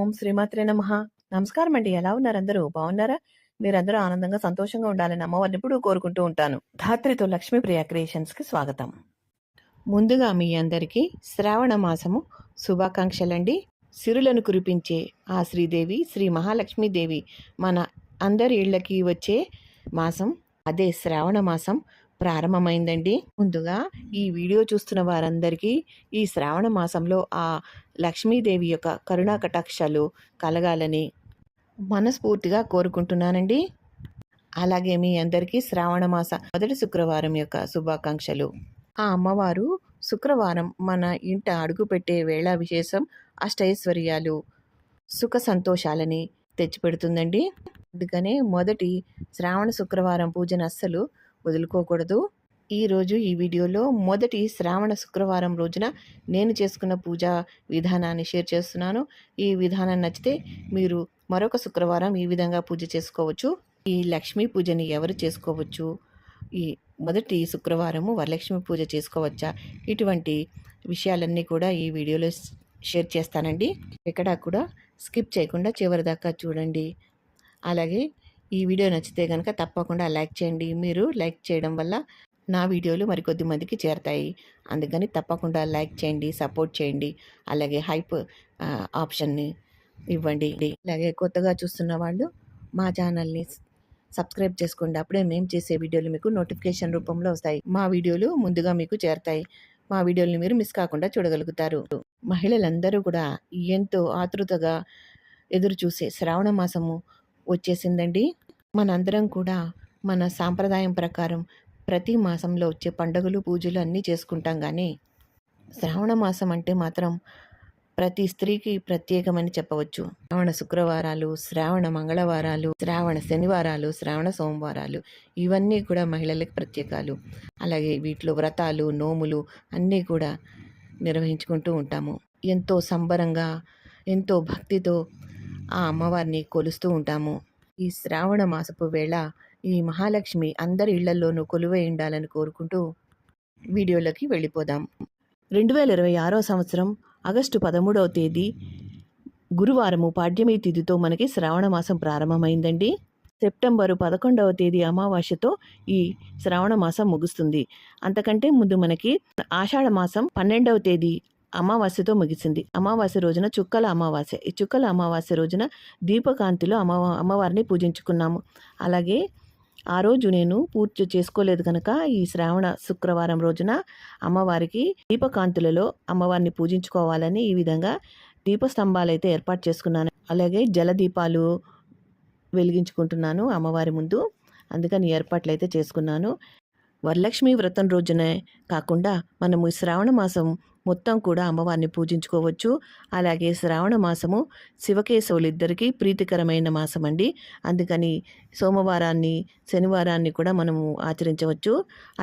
ఓం శ్రీమాత్రే నమః. నమస్కారం అండి. ఎలా ఉన్నారు అందరూ? బాగున్నారా? మీరందరూ ఆనందంగా, సంతోషంగా ఉండాలని అమ్మవారిని ఎప్పుడూ కోరుకుంటూ ఉంటాను. ధాత్రితో లక్ష్మీప్రియ క్రియేషన్స్‌కి స్వాగతం. ముందుగా మీ అందరికీ శ్రావణ మాసము శుభాకాంక్షలండి. సిరులను కురిపించే ఆ శ్రీదేవి, శ్రీ మహాలక్ష్మీదేవి మన అందరి ఇళ్ళకి వచ్చే మాసం, అదే శ్రావణ మాసం ప్రారంభమైందండి. ముందుగా ఈ వీడియో చూస్తున్న వారందరికీ ఈ శ్రావణ మాసంలో ఆ లక్ష్మీదేవి యొక్క కరుణా కటాక్షాలు కలగాలని మనస్ఫూర్తిగా కోరుకుంటున్నానండి. అలాగే మీ అందరికీ శ్రావణ మాస మొదటి శుక్రవారం యొక్క శుభాకాంక్షలు. ఆ అమ్మవారు శుక్రవారం మన ఇంట అడుగుపెట్టే వేళ విశేషం అష్టైశ్వర్యాలు, సుఖ సంతోషాలని తెచ్చిపెడుతుందండి. అందుకనే మొదటి శ్రావణ శుక్రవారం పూజను అస్సలు వదులుకోకూడదు. ఈరోజు ఈ వీడియోలో మొదటి శ్రావణ శుక్రవారం రోజున నేను చేసుకున్న పూజా విధానాన్ని షేర్ చేస్తున్నాను. ఈ విధానం నచ్చితే మీరు మరొక శుక్రవారం ఈ విధంగా పూజ చేసుకోవచ్చు. ఈ లక్ష్మీ పూజని ఎవరు చేసుకోవచ్చు? ఈ మొదటి శుక్రవారము వరలక్ష్మి పూజ చేసుకోవచ్చా? ఇటువంటి విషయాలన్నీ కూడా ఈ వీడియోలో షేర్ చేస్తానండి. ఎక్కడా కూడా స్కిప్ చేయకుండా చివరి దాకా చూడండి. అలాగే ఈ వీడియో నచ్చితే కనుక తప్పకుండా లైక్ చేయండి. మీరు లైక్ చేయడం వల్ల నా వీడియోలు మరికొద్ది మందికి చేరతాయి. అందుకని తప్పకుండా లైక్ చేయండి, సపోర్ట్ చేయండి. అలాగే హైప్ ఆప్షన్ని ఇవ్వండి. అలాగే కొత్తగా చూస్తున్న వాళ్ళు మా ఛానల్ని సబ్స్క్రైబ్ చేసుకోండి. అప్పుడే మేము చేసే వీడియోలు మీకు నోటిఫికేషన్ రూపంలో వస్తాయి. మా వీడియోలు ముందుగా మీకు చేరతాయి. మా వీడియోని మీరు మిస్ కాకుండా చూడగలుగుతారు. మహిళలందరూ కూడా ఎంతో ఆతృతగా ఎదురు చూసే శ్రావణ మాసము వచ్చేసిందండి. మనందరం కూడా మన సాంప్రదాయం ప్రకారం ప్రతి మాసంలో వచ్చే పండుగలు, పూజలు అన్నీ చేసుకుంటాం. కానీ శ్రావణ మాసం అంటే మాత్రం ప్రతి స్త్రీకి ప్రత్యేకమని చెప్పవచ్చు. శ్రావణ శుక్రవారాలు, శ్రావణ మంగళవారాలు, శ్రావణ శనివారాలు, శ్రావణ సోమవారాలు ఇవన్నీ కూడా మహిళలకు ప్రత్యేకాలు. అలాగే వీటిలో వ్రతాలు, నోములు అన్నీ కూడా నిర్వహించుకుంటూ ఉంటాము. ఎంతో సంబరంగా, ఎంతో భక్తితో ఆ అమ్మవారిని కొలుస్తూ ఉంటాము. ఈ శ్రావణ మాసపు వేళ ఈ మహాలక్ష్మి అందరి ఇళ్లలోనూ కొలువై ఉండాలని కోరుకుంటూ వీడియోలోకి వెళ్ళిపోదాం. 2026 సంవత్సరం ఆగస్టు 13వ తేదీ గురువారము పాడ్యమి తిథితో మనకి శ్రావణ మాసం ప్రారంభమైందండి. సెప్టెంబరు 11వ తేదీ అమావాస్యతో ఈ శ్రావణ మాసం ముగుస్తుంది. అంతకంటే ముందు మనకి ఆషాఢ మాసం 12వ తేదీ అమావాస్యతో ముగిసింది. అమావాస్య రోజున చుక్కల అమావాస్య. ఈ చుక్కల అమావాస్య రోజున దీపకాంతిలో అమ్మవారిని పూజించుకున్నాము. అలాగే ఆ రోజు నేను పూజ చేసుకోలేదు కనుక ఈ శ్రావణ శుక్రవారం రోజున అమ్మవారికి దీపకాంతులలో అమ్మవారిని పూజించుకోవాలని ఈ విధంగా దీపస్తంభాలు అయితే ఏర్పాటు చేసుకున్నాను. అలాగే జలదీపాలు వెలిగించుకుంటున్నాను అమ్మవారి ముందు. అందుకని ఏర్పాట్లు అయితే చేసుకున్నాను. వరలక్ష్మి వ్రతం రోజునే కాకుండా మనము శ్రావణ మాసం మొత్తం కూడా అమ్మవారిని పూజించుకోవచ్చు. అలాగే శ్రావణ మాసము శివకేశవులిద్దరికీ ప్రీతికరమైన మాసం అండి. అందుకని సోమవారాన్ని, శనివారాన్ని కూడా మనము ఆచరించవచ్చు.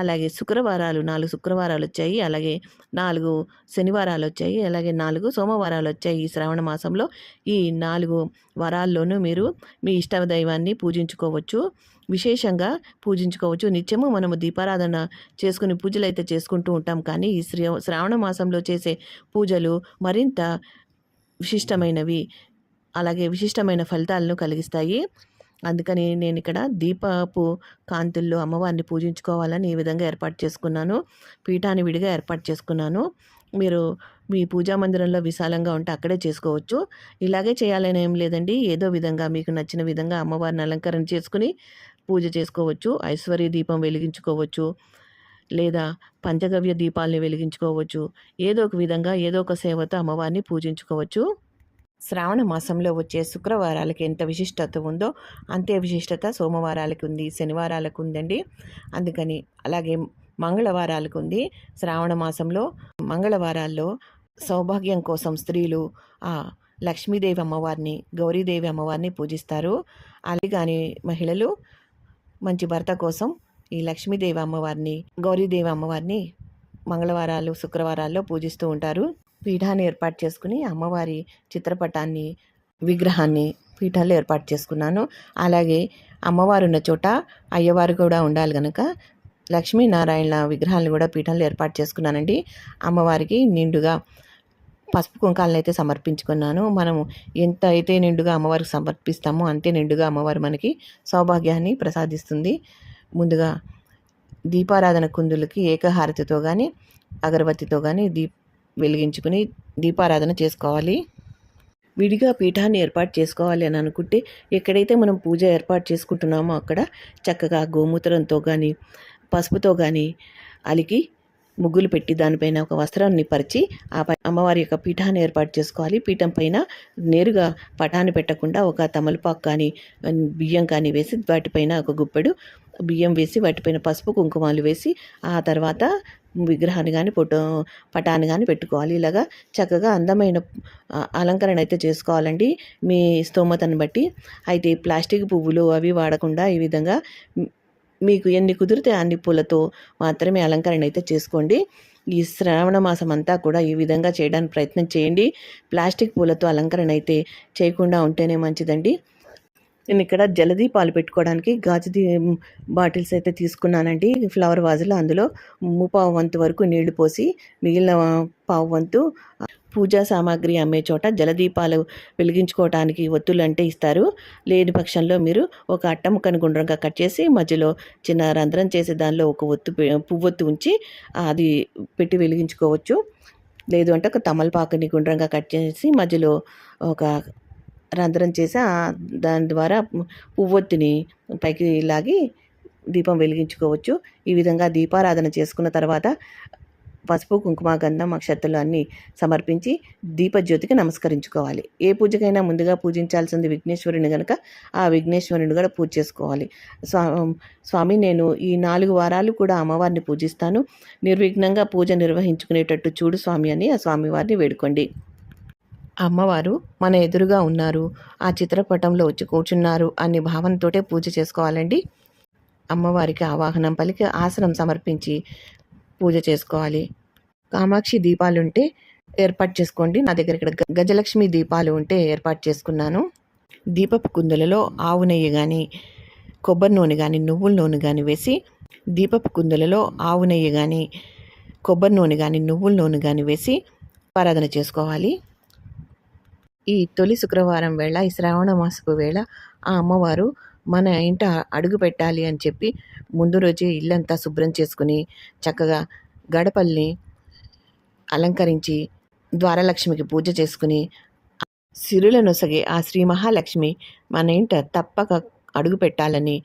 అలాగే శుక్రవారాలు 4 శుక్రవారాలు వచ్చాయి. అలాగే 4 శనివారాలు వచ్చాయి. అలాగే 4 సోమవారాలు వచ్చాయి. ఈ శ్రావణ మాసంలో ఈ 4 వారాల్లోనూ మీరు మీ ఇష్ట దైవాన్ని పూజించుకోవచ్చు, విశేషంగా పూజించుకోవచ్చు. నిత్యము మనము దీపారాధన చేసుకుని పూజలు అయితే చేసుకుంటూ ఉంటాం. కానీ ఈ శ్రావణ మాసంలో చేసే పూజలు మరింత విశిష్టమైనవి, అలాగే విశిష్టమైన ఫలితాలను కలిగిస్తాయి. అందుకని నేను ఇక్కడ దీపపు కాంతుల్లో అమ్మవారిని పూజించుకోవాలని ఈ విధంగా ఏర్పాటు చేసుకున్నాను. పీఠాన్ని విడిగా ఏర్పాటు చేసుకున్నాను. మీరు మీ పూజా మందిరంలో విశాలంగా ఉంటే అక్కడే చేసుకోవచ్చు. ఇలాగే చేయాలని ఏం లేదండి. ఏదో విధంగా మీకు నచ్చిన విధంగా అమ్మవారిని అలంకరణ చేసుకుని పూజ చేసుకోవచ్చు. ఐశ్వర్య దీపం వెలిగించుకోవచ్చు, లేదా పంచగవ్య దీపాలని వెలిగించుకోవచ్చు. ఏదో ఒక విధంగా ఏదో ఒక సేవతో అమ్మవారిని పూజించుకోవచ్చు. శ్రావణ మాసంలో వచ్చే శుక్రవారాలకి ఎంత విశిష్టత ఉందో అంతే విశిష్టత సోమవారాలకు ఉంది, శనివారాలకు ఉందండి. అందుకని అలాగే మంగళవారాలకు ఉంది. శ్రావణ మాసంలో మంగళవారాల్లో సౌభాగ్యం కోసం స్త్రీలు ఆ లక్ష్మీదేవి అమ్మవారిని, గౌరీదేవి అమ్మవారిని పూజిస్తారు. అలాగే మహిళలు మంచి భర్త కోసం ఈ లక్ష్మీదేవి అమ్మవారిని, గౌరీదేవి అమ్మవారిని మంగళవారాలు, శుక్రవారాల్లో పూజిస్తూ ఉంటారు. పీఠాన్ని ఏర్పాటు చేసుకుని అమ్మవారి చిత్రపటాన్ని, విగ్రహాన్ని పీఠాల్లో ఏర్పాటు చేసుకున్నాను. అలాగే అమ్మవారు ఉన్న చోట అయ్యవారు కూడా ఉండాలి కనుక లక్ష్మీనారాయణ విగ్రహాలను కూడా పీఠంలో ఏర్పాటు చేసుకున్నానండి. అమ్మవారికి నిండుగా పసుపు కుంకాలనైతే సమర్పించుకున్నాను. మనము ఎంత అయితే నిండుగా అమ్మవారికి సమర్పిస్తామో అంతే నిండుగా అమ్మవారు మనకి సౌభాగ్యాన్ని ప్రసాదిస్తుంది. ముందుగా దీపారాధన కుందులకి ఏకహారతితో కానీ అగరబత్తితో కానీ వెలిగించుకుని దీపారాధన చేసుకోవాలి. విడిగా పీఠాన్ని ఏర్పాటు చేసుకోవాలి అని అనుకుంటే ఎక్కడైతే మనం పూజ ఏర్పాటు చేసుకుంటున్నామో అక్కడ చక్కగా గోమూత్రంతో కానీ పసుపుతో కానీ అలికి ముగ్గులు పెట్టి దానిపైన ఒక వస్త్రాన్ని పరిచి అమ్మవారి యొక్క పీఠాన్ని ఏర్పాటు చేసుకోవాలి. పీఠం పైన నేరుగా పటాన్ని పెట్టకుండా ఒక తమలపాకు కానీ బియ్యం కానీ వేసి వాటిపైన ఒక గుప్పెడు బియ్యం వేసి వాటిపైన పసుపు కుంకుమాలు వేసి ఆ తర్వాత విగ్రహాన్ని కానీ పటాన్ని కానీ పెట్టుకోవాలి. ఇలాగా చక్కగా అందమైన అలంకరణ అయితే చేసుకోవాలండి మీ స్తోమతను బట్టి. అయితే ప్లాస్టిక్ పువ్వులు అవి వాడకుండా ఈ విధంగా మీకు ఎన్ని కుదిరితే అన్ని పూలతో మాత్రమే అలంకరణ అయితే చేసుకోండి. ఈ శ్రావణ మాసం అంతా కూడా ఈ విధంగా చేయడానికి ప్రయత్నం చేయండి. ప్లాస్టిక్ పూలతో అలంకరణ అయితే చేయకుండా ఉంటేనే మంచిదండి. నేను ఇక్కడ జలదీపాలు పెట్టుకోవడానికి గాజు బాటిల్స్ అయితే తీసుకున్నానండి, ఫ్లవర్ వాజులో. అందులో ముప్పావు వంతు వరకు నీళ్లు పోసి మిగిలిన పావు వంతు పూజా సామాగ్రి అమ్మే చోట జలదీపాలు వెలిగించుకోవటానికి ఒత్తులు అంటే ఇస్తారు. లేని పక్షంలో మీరు ఒక అట్టముక్కను గుండ్రంగా కట్ చేసి మధ్యలో చిన్న రంధ్రం చేసి దానిలో ఒక పువ్వొత్తు ఉంచి అది పెట్టి వెలిగించుకోవచ్చు. లేదు అంటే ఒక తమలపాకుని గుండ్రంగా కట్ చేసి మధ్యలో ఒక రంధ్రం చేసి దాని ద్వారా పువ్వొత్తిని పైకి లాగి దీపం వెలిగించుకోవచ్చు. ఈ విధంగా దీపారాధన చేసుకున్న తర్వాత పసుపు కుంకుమ గంధం అక్షతలు అన్నీ సమర్పించి దీపజ్యోతికి నమస్కరించుకోవాలి. ఏ పూజకైనా ముందుగా పూజించాల్సింది విఘ్నేశ్వరుని కనుక ఆ విఘ్నేశ్వరుని కూడా పూజ చేసుకోవాలి. స్వామి, నేను ఈ 4 వారాలు కూడా అమ్మవారిని పూజిస్తాను, నిర్విఘ్నంగా పూజ నిర్వహించుకునేటట్టు చూడు స్వామి అని ఆ స్వామివారిని వేడుకోండి. అమ్మవారు మన ఎదురుగా ఉన్నారు, ఆ చిత్రపటంలో వచ్చి కూర్చున్నారు అనే భావనతోటే పూజ చేసుకోవాలండి. అమ్మవారికి ఆవాహనం పలికి ఆసనం సమర్పించి పూజ చేసుకోవాలి. కామాక్షి దీపాలుంటే ఏర్పాటు చేసుకోండి. నా దగ్గర ఇక్కడ గజలక్ష్మి దీపాలు ఉంటే ఏర్పాటు చేసుకున్నాను. దీపపు కుందులలో ఆవు నెయ్యి కానీ కొబ్బరి నూనె కానీ నువ్వుల నూనె కానీ వేసి దీపపు కుందులలో ఆవు నెయ్యి కానీ కొబ్బరి నూనె కానీ నువ్వుల నూనె కానీ వేసి ఆరాధన చేసుకోవాలి. ఈ తొలి శుక్రవారం వేళ, ఈ శ్రావణ మాసపు వేళ ఆ అమ్మవారు మన ఇంట అడుగు పెట్టాలి అని చెప్పి ముందు రోజే ఇల్లంతా శుభ్రం చేసుకుని చక్కగా గడపల్ని అలంకరించి ద్వారలక్ష్మికి పూజ చేసుకుని సిరుల నొసగే ఆ శ్రీ మహాలక్ష్మి మన ఇంట తప్పక అడుగు పెట్టాలని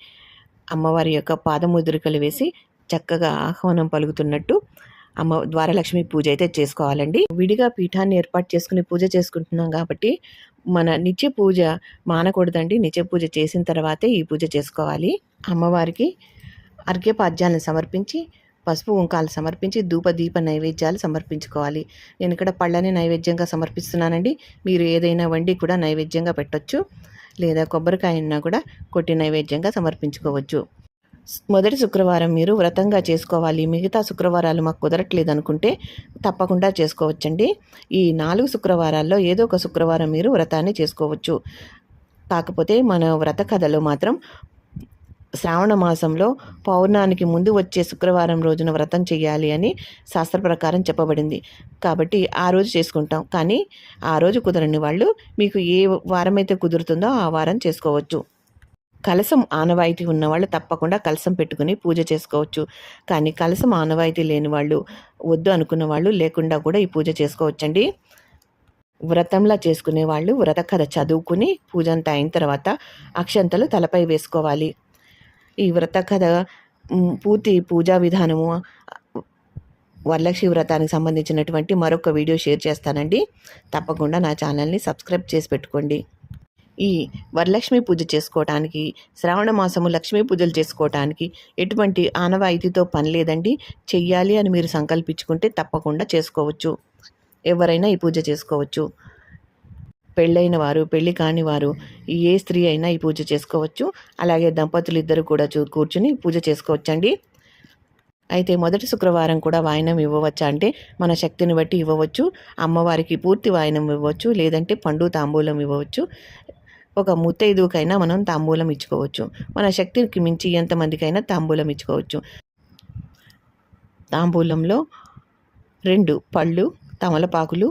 అమ్మవారి యొక్క పాదముద్రికలు వేసి చక్కగా ఆహ్వానం పలుకుతున్నట్టు ద్వారలక్ష్మి పూజ అయితే చేసుకోవాలండి. విడిగా పీఠాన్ని ఏర్పాటు చేసుకుని పూజ చేసుకుంటున్నాం కాబట్టి మన నిత్య పూజ మానకూడదండి. నిత్య పూజ చేసిన తర్వాతే ఈ పూజ చేసుకోవాలి. అమ్మవారికి అర్ఘ్యపాద్యాలను సమర్పించి పసుపు కుంకాలు సమర్పించి దీప నైవేద్యాలు సమర్పించుకోవాలి. నేను ఇక్కడ పళ్ళని నైవేద్యంగా సమర్పిస్తున్నానండి. మీరు ఏదైనా వండి కూడా నైవేద్యంగా పెట్టొచ్చు, లేదా కొబ్బరికాయన్నా కూడా కొట్టి నైవేద్యంగా సమర్పించుకోవచ్చు. మొదటి శుక్రవారం మీరు వ్రతంగా చేసుకోవాలి. మిగతా శుక్రవారాలు మాకు కుదరట్లేదు అనుకుంటే తప్పకుండా చేసుకోవచ్చండి. ఈ 4 శుక్రవారాల్లో ఏదో ఒక శుక్రవారం మీరు వ్రతాన్ని చేసుకోవచ్చు. కాకపోతే మన వ్రత కథలో మాత్రం శ్రావణ మాసంలో పౌర్ణానికి ముందు వచ్చే శుక్రవారం రోజున వ్రతం చేయాలి అని శాస్త్ర ప్రకారం చెప్పబడింది. కాబట్టి ఆ రోజు చేసుకుంటాం. కానీ ఆ రోజు కుదరని వాళ్ళు మీకు ఏ వారం అయితే కుదురుతుందో ఆ వారం చేసుకోవచ్చు. కలశం ఆనవాయితీ ఉన్నవాళ్ళు తప్పకుండా కలశం పెట్టుకుని పూజ చేసుకోవచ్చు. కానీ కలశం ఆనవాయితీ లేని వాళ్ళు, వద్దు అనుకున్న వాళ్ళు లేకుండా కూడా ఈ పూజ చేసుకోవచ్చండి. వ్రతంలా చేసుకునే వాళ్ళు వ్రత కథ చదువుకుని పూజ అంతా అయిన తర్వాత అక్షంతలు తలపై వేసుకోవాలి. ఈ వ్రత కథ పూర్తి పూజా విధానము వరలక్ష్మి వ్రతానికి సంబంధించినటువంటి మరొక వీడియో షేర్ చేస్తానండి. తప్పకుండా నా ఛానల్ని సబ్స్క్రైబ్ చేసి పెట్టుకోండి. ఈ వరలక్ష్మి పూజ చేసుకోవటానికి, శ్రావణ మాసము లక్ష్మీ పూజలు చేసుకోవటానికి ఎటువంటి ఆనవాయితీతో పని లేదండి. చెయ్యాలి అని మీరు సంకల్పించుకుంటే తప్పకుండా చేసుకోవచ్చు. ఎవరైనా ఈ పూజ చేసుకోవచ్చు. పెళ్ళైన వారు, పెళ్ళి కాని వారు, ఏ స్త్రీ అయినా ఈ పూజ చేసుకోవచ్చు. అలాగే దంపతులు ఇద్దరు కూడా కూర్చుని పూజ చేసుకోవచ్చండి. అయితే మొదటి శుక్రవారం కూడా వాయనం ఇవ్వవచ్చా అంటే మన శక్తిని బట్టి ఇవ్వవచ్చు. అమ్మవారికి పూర్తి వాయనం ఇవ్వచ్చు, లేదంటే పండు తాంబూలం ఇవ్వవచ్చు. ఒక ముత్తైదుకైనా మనం తాంబూలం ఇచ్చుకోవచ్చు. మన శక్తికి మించి ఎంతమందికైనా తాంబూలం ఇచ్చుకోవచ్చు. తాంబూలంలో 2 పళ్ళు, తమలపాకులు,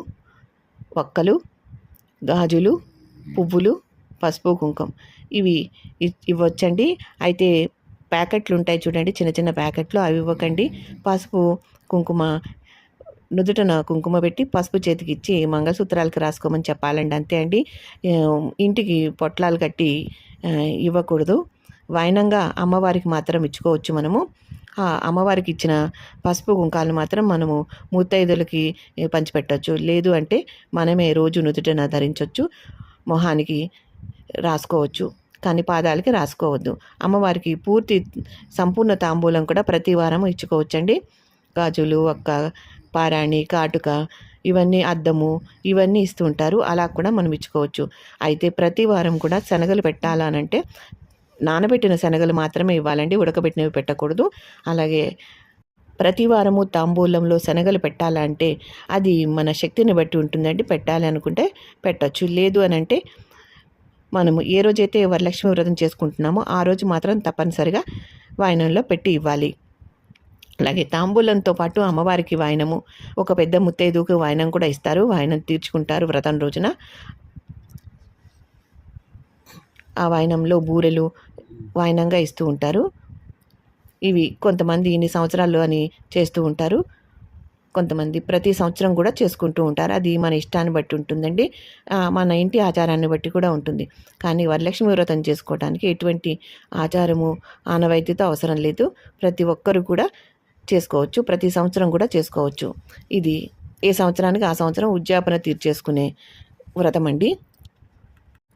ఒక్కలు, గాజులు, పువ్వులు, పసుపు, కుంకుమ ఇవి ఇవ్వచ్చండి. అయితే ప్యాకెట్లు ఉంటాయి చూడండి, చిన్న చిన్న ప్యాకెట్లు, అవి ఇవ్వకండి. పసుపు కుంకుమ నుదుటన కుంకుమ పెట్టి పసుపు చేతికి ఇచ్చి మంగళసూత్రాలకు రాసుకోమని చెప్పాలండి, అంతే అండి. ఇంటికి పొట్లాలు కట్టి ఇవ్వకూడదు. వాయినంగా అమ్మవారికి మాత్రం ఇచ్చుకోవచ్చు మనము. అమ్మవారికి ఇచ్చిన పసుపు కుంకాలను మాత్రం మనము ముత్తైదులకి పంచిపెట్టవచ్చు. లేదు అంటే మనమే రోజు నుదుటన ధరించవచ్చు, మొహానికి రాసుకోవచ్చు, కానీ పాదాలకి రాసుకోవద్దు. అమ్మవారికి పూర్తి సంపూర్ణ తాంబూలం కూడా ప్రతి వారం ఇచ్చుకోవచ్చండి. గాజులు, ఒక్క, పారాణి, కాటుక, ఇవన్నీ అద్దము, ఇవన్నీ ఇస్తూ ఉంటారు. అలా కూడా మనం ఇచ్చుకోవచ్చు. అయితే ప్రతి వారం కూడా శనగలు పెట్టాలనంటే నానబెట్టిన శనగలు మాత్రమే ఇవ్వాలండి, ఉడకబెట్టినవి పెట్టకూడదు. అలాగే ప్రతి వారము తాంబూలంలో శనగలు పెట్టాలంటే అది మన శక్తిని బట్టి ఉంటుందండి. పెట్టాలి అనుకుంటే పెట్టచ్చు, లేదు అని అంటే మనము ఏ రోజైతే వరలక్ష్మి వ్రతం చేసుకుంటున్నామో ఆ రోజు మాత్రం తప్పనిసరిగా వాయనంలో పెట్టి ఇవ్వాలి. అలాగే తాంబూలంతో పాటు అమ్మవారికి వాయనము, ఒక పెద్ద ముత్తైదుకు వాయనం కూడా ఇస్తారు, వాయనం తీర్చుకుంటారు వ్రతం రోజున. ఆ వాయనంలో బూరెలు వాయనంగా ఇస్తూ ఉంటారు. ఇవి కొంతమంది ఇన్ని సంవత్సరాలు అని చేస్తూ ఉంటారు, కొంతమంది ప్రతి సంవత్సరం కూడా చేసుకుంటూ ఉంటారు. అది మన ఇష్టాన్ని బట్టి ఉంటుందండి, మన ఇంటి ఆచారాన్ని బట్టి కూడా ఉంటుంది. కానీ వరలక్ష్మి వ్రతం చేసుకోవడానికి ఎటువంటి ఆచారము ఆనవాయితీతో అవసరం లేదు. ప్రతి ఒక్కరు కూడా చేసుకోవచ్చు, ప్రతి సంవత్సరం కూడా చేసుకోవచ్చు. ఇది ఏ సంవత్సరానికి ఆ సంవత్సరం ఉద్యాపన తీర్చేసుకునే వ్రతం అండి.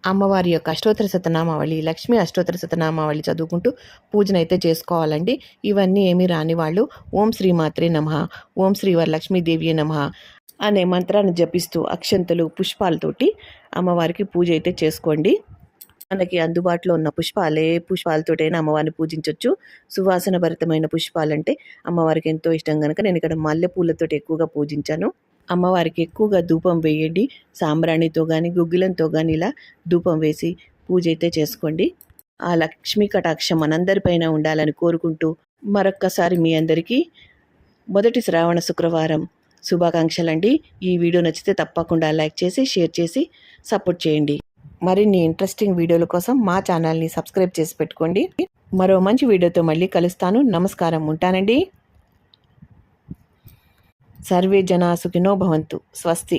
అమ్మవారి యొక్క అష్టోత్తర శతనామావళి, లక్ష్మీ అష్టోత్తర శతనామావళి చదువుకుంటూ పూజనైతే చేసుకోవాలండి. ఇవన్నీ ఏమీ రాని వాళ్ళు ఓం శ్రీ మాత్రే నమః, ఓం శ్రీ వరలక్ష్మీదేవి నమః అనే మంత్రాన్ని జపిస్తూ అక్షంతలు, పుష్పాలతోటి అమ్మవారికి పూజ అయితే చేసుకోండి. మనకి అందుబాటులో ఉన్న పుష్పాలే పుష్పాలతోటైనా అమ్మవారిని పూజించవచ్చు. సువాసన భరితమైన పుష్పాలంటే అమ్మవారికి ఎంతో ఇష్టం కనుక నేను ఇక్కడ మల్లెపూలతోటి ఎక్కువగా పూజించాను. అమ్మవారికి ఎక్కువగా ధూపం వేయండి, సాంబ్రాణితో కానీ గుగ్గిలంతో కానీ ఇలా ధూపం వేసి పూజ అయితే చేసుకోండి. ఆ లక్ష్మీ కటాక్షం మనందరిపైన ఉండాలని కోరుకుంటూ మరొక్కసారి మీ అందరికీ మొదటి శ్రావణ శుక్రవారం శుభాకాంక్షలండి. ఈ వీడియో నచ్చితే తప్పకుండా లైక్ చేసి షేర్ చేసి సపోర్ట్ చేయండి. మరిన్ని ఇంట్రెస్టింగ్ వీడియోల కోసం మా ఛానల్ని సబ్స్క్రైబ్ చేసి పెట్టుకోండి. మరో మంచి వీడియోతో మళ్ళీ కలుస్తాను. నమస్కారం, ఉంటానండి. సర్వే జనా సుఖినో భవంతు. స్వస్తి.